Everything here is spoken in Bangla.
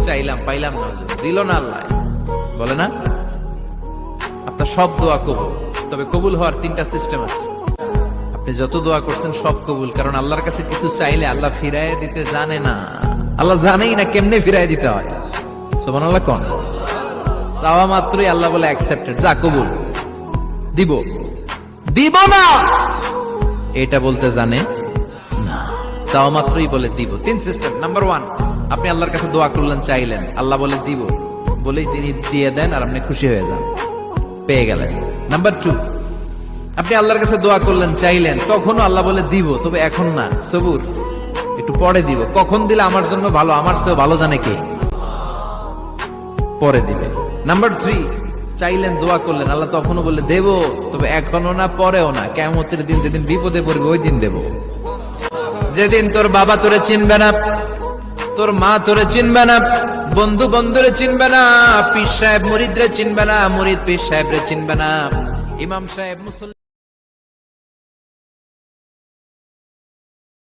চাইলাম পাইলাম না, দিল না আল্লাহ, বলে না আপনার সব দোয়া কবুল। তবে কবুল হওয়ার তিনটা সিস্টেম আছে। আপনি যত দোয়া করছেন সব কবুল, কারণ আল্লাহর কাছে কিছু চাইলে আল্লাহ ফিরাইয়ে দিতে জানে না। আল্লাহ জানেই না কেমনে ফিরাইয়ে দিতে হয়। সুবহানাল্লাহ কোন চাওয়া মাত্রই আল্লাহ বলে অ্যাকসেপ্টেড, যা কবুল, দিব দিব না এটা বলতে জানে না, চাওয়া মাত্রই বলে দিব। তিন সিস্টেম। নাম্বার 1, আপনি আল্লাহর কাছে দোয়া করলেন, চাইলেন, আল্লাহ বলে দিব, বলেই তিনি দিয়ে দেন আর আপনি খুশি হয়ে যান, পেয়ে গেলেন। নাম্বার 2, আপনি আল্লাহর কাছে দোয়া করলেন, চাইলেন, তখনও আল্লাহ বলে দিব, তবে এখন না, সবুর, একটু পরে দিব। কখন দিলে আমার জন্য ভালো, আমার চেয়েও ভালো জানে কে, পরে দিবে। নাম্বার 3, চাইলেন, দোয়া করলেন, আল্লাহ তখনও বলে দেব, তবে এখনো না, পরেও না, কিয়ামতের দিন যেদিন বিপদে পড়বে ওই দিন দেব। যেদিন তোর বাবা তোরে চিনবে না, তোর মা তোরে চিনবে না, বন্ধু বন্ধুরে চিনবে না, পীর সাহেব মুরিদরে চিনবে না, মুরিদ পীর সাহেবরে চিনবে না, ইমাম সাহেব মুসল্লি